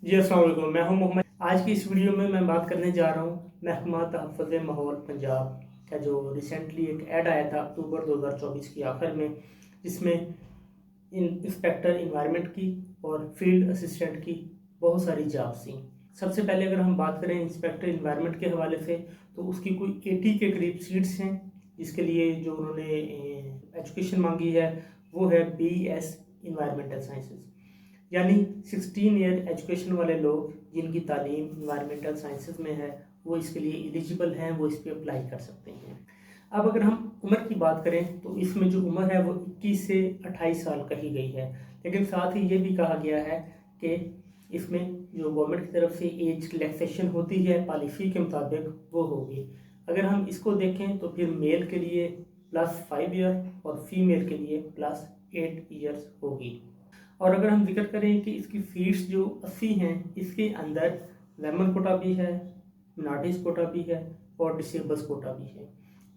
जी अस्सलाम वालेकुम। मैं हूं मोहम्मद। आज की इस वीडियो में मैं बात करने जा रहा हूं महकमा तहफ़्फ़ुज़ माहौल पंजाब का जो रिसेंटली एक ऐड आया था अक्टूबर 2024 के आखिर में, जिसमें इंस्पेक्टर इन्वायरमेंट की और फील्ड असिस्टेंट की बहुत सारी जॉब्स थी। सबसे पहले अगर हम बात करें इंस्पेक्टर इन्वायरमेंट के हवाले से, तो उसकी कोई 80 के करीब सीट्स हैं, जिसके लिए जो उन्होंने एजुकेशन मांगी है वो है BS इन्वायरमेंटल साइंसेज। यानी 16 ईयर एजुकेशन वाले लोग जिनकी तालीम इन्वायरमेंटल साइंसेज में है, वो इसके लिए एलिजिबल हैं, वो इस पर अप्लाई कर सकते हैं। अब अगर हम उम्र की बात करें तो इसमें जो उम्र है वो 21 से 28 साल कही गई है, लेकिन साथ ही ये भी कहा गया है कि इसमें जो गवर्नमेंट की तरफ से एज रिलैक्सेशन होती है पॉलिसी के मुताबिक वो होगी। अगर हम इसको देखें तो फिर मेल के लिए +5 ईयर और फीमेल के लिए +8 ईयर्स होगी। और अगर हम जिक्र करें कि इसकी सीट्स जो 80 हैं, इसके अंदर वेमन कोटा भी है, मिनार्टीज कोटा भी है और डिसेबल्स कोटा भी है।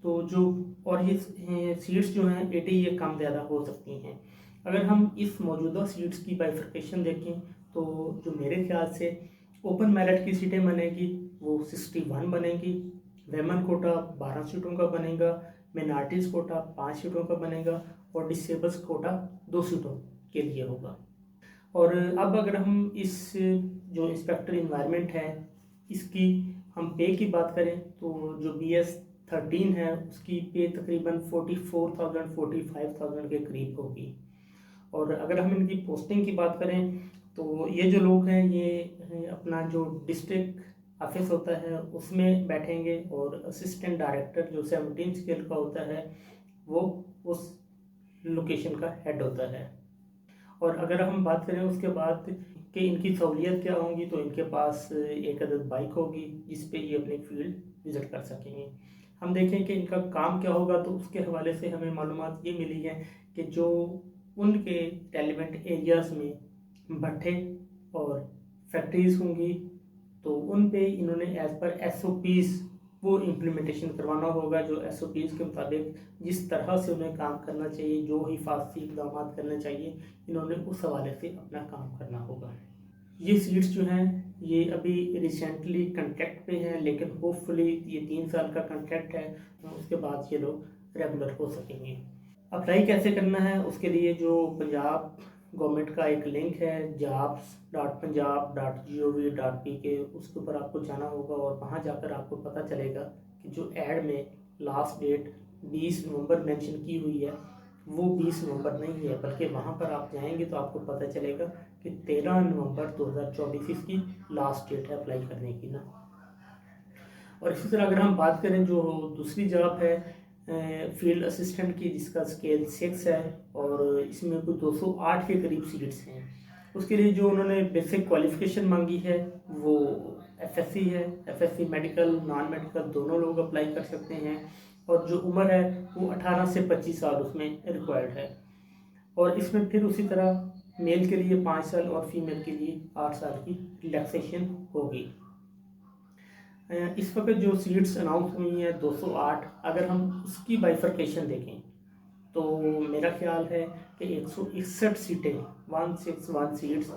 तो जो और ये सीट्स जो हैं 80 ये कम ज़्यादा हो सकती हैं। अगर हम इस मौजूदा सीट्स की बाइफर्केशन देखें तो जो मेरे ख्याल से ओपन मेरिट की सीटें बनेगी वो 61 बनेगी, वेमन कोटा 12 सीटों का बनेगा, मिनार्टीज कोटा 5 सीटों का बनेगा और डिसेबल्स कोटा 2 सीटों के लिए होगा। और अब अगर हम इस जो इंस्पेक्टर इन्वायरमेंट है इसकी हम पे की बात करें तो जो BS13 है उसकी पे तकरीबन 44,000 45,000 के करीब होगी। और अगर हम इनकी पोस्टिंग की बात करें तो ये जो लोग हैं ये अपना जो डिस्ट्रिक्ट ऑफिस होता है उसमें बैठेंगे और असिस्टेंट डायरेक्टर जो 17 स्केल का होता है वो उस लोकेशन का हेड होता है। और अगर हम बात करें उसके बाद कि इनकी सहूलियत क्या होंगी, तो इनके पास एक अदद बाइक होगी जिस पे ये अपनी फील्ड विज़िट कर सकेंगे। हम देखें कि इनका काम क्या होगा तो उसके हवाले से हमें मालूमात ये मिली है कि जो उनके रेलिवेंट एरियाज़ में भट्टे और फैक्ट्रीज़ होंगी तो उन पे इन्होंने एज़ पर SOPs वो इम्प्लीमेंटेशन करवाना होगा। जो SOPs के मुताबिक जिस तरह से उन्हें काम करना चाहिए, जो हिफाजती इक़दाम करने चाहिए, इन्होंने उस हवाले से अपना काम करना होगा। ये सीट्स जो हैं ये अभी रिसेंटली कॉन्ट्रैक्ट पे हैं, लेकिन होपफुली ये 3 साल का कॉन्ट्रैक्ट है, तो उसके बाद ये लोग रेगुलर हो सकेंगे। अप्लाई कैसे करना है उसके लिए जो पंजाब गवर्नमेंट का एक लिंक है jobs.punjab.gov.pk, उसके ऊपर आपको जाना होगा और वहाँ जाकर आपको पता चलेगा कि जो ऐड में लास्ट डेट 20 नवंबर मेंशन की हुई है वो 20 नवंबर नहीं है, बल्कि वहाँ पर आप जाएंगे तो आपको पता चलेगा कि 13 नवंबर 2024 इसकी लास्ट डेट है अप्लाई करने की ना। और इसी तरह अगर हम बात करें जो दूसरी जॉब है फील्ड असिस्टेंट की, जिसका स्केल 6 है और इसमें कुछ 208 के करीब सीट्स हैं, उसके लिए जो उन्होंने बेसिक क्वालिफ़िकेशन मांगी है वो FSC है। FSC मेडिकल नॉन मेडिकल दोनों लोग अप्लाई कर सकते हैं और जो उम्र है वो 18 से 25 साल उसमें रिक्वायर्ड है। और इसमें फिर उसी तरह मेल के लिए 5 साल और फीमेल के लिए 8 साल की रिलैक्सेशन होगी। इस वक्त जो सीट्स अनाउंस हुई हैं 208, अगर हम उसकी बाइफर्केशन देखें तो मेरा ख्याल है कि 161 सीटें 161 सीट्स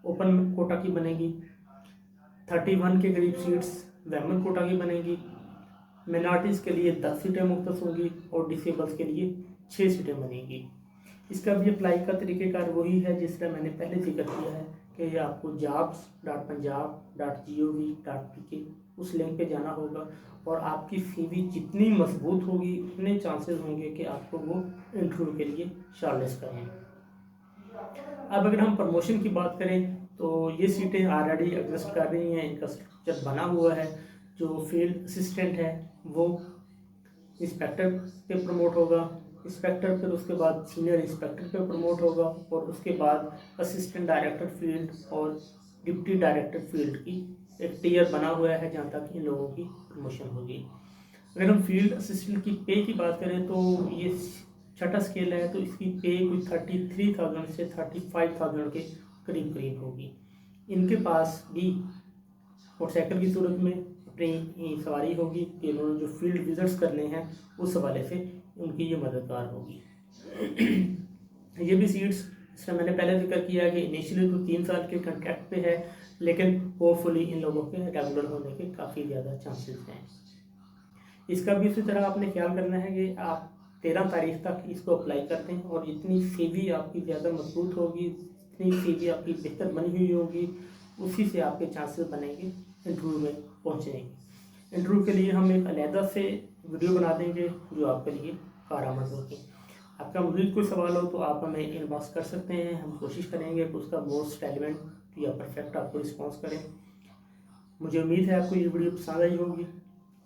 ओपन कोटा की बनेगी, 31 के करीब सीट्स वेमन कोटा की बनेगी, मिनॉरिटीज़ के लिए 10 सीटें मुख्तस होंगी और डिसेबल्स के लिए 6 सीटें बनेगी। इसका भी अप्लाई का तरीक़ेकार वही है जिसका मैंने पहले जिक्र किया है कि आपको jobs.punjab.gov.pk उस लिंक पे जाना होगा और आपकी CV जितनी मजबूत होगी उतने चांसेस होंगे कि आपको वो इंटरव्यू के लिए शॉर्टलिस्ट करें। अब अगर हम प्रमोशन की बात करें तो ये सीटें ऑलरेडी एग्जिस्ट कर रही हैं, इनका स्ट्रक्चर बना हुआ है। जो फील्ड असिस्टेंट है वो इंस्पेक्टर पे प्रमोट होगा, इंस्पेक्टर फिर उसके बाद सीनियर इंस्पेक्टर पे प्रमोट होगा और उसके बाद असिस्टेंट डायरेक्टर फील्ड और डिप्टी डायरेक्टर फील्ड की एक टीयर बना हुआ है जहाँ तक इन लोगों की प्रमोशन होगी। अगर हम फील्ड असिस्टेंट की पे की बात करें तो ये छठा स्केल है, तो इसकी पे कोई 33,000 से 35,000 के करीब करीब होगी। इनके पास भी मोटरसाइकिल की सूरत में अपनी सवारी होगी कि इन्होंने जो फील्ड विजिट्स करने हैं उस हवाले से उनकी ये मददगार होगी। ये भी सीट्स जिसका मैंने पहले जिक्र किया कि इनिशियली तो 3 साल के कॉन्ट्रैक्ट पे है, लेकिन होपफुली इन लोगों के रेगुलर होने के काफ़ी ज़्यादा चांसेस हैं। इसका भी उसी तरह आपने ख्याल करना है कि आप 13 तारीख तक इसको अप्लाई करते हैं और जितनी CV आपकी ज़्यादा मजबूत होगी, जितनी CV आपकी बेहतर बनी हुई होगी, उसी से आपके चांसेस बनेंगे इंटरव्यू में पहुँचने के। इंटरव्यू के लिए हम एक अलहदा से वीडियो बना देंगे जो आपके लिए कारआमद होगी। आपका मज़ीद कोई सवाल हो तो आप हमें इनबॉक्स कर सकते हैं, हम कोशिश करेंगे कि उसका मोस्ट रेलेवेंट या परफेक्ट आपको रिस्पॉन्स करें। मुझे उम्मीद है आपको ये वीडियो पसंद आई होगी।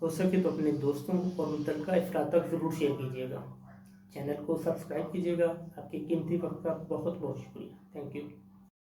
हो सके तो अपने दोस्तों और मुतल्लिका अफराद तक ज़रूर शेयर कीजिएगा। चैनल को सब्सक्राइब कीजिएगा। आपके कीमती वक्त का बहुत बहुत शुक्रिया। Thank you.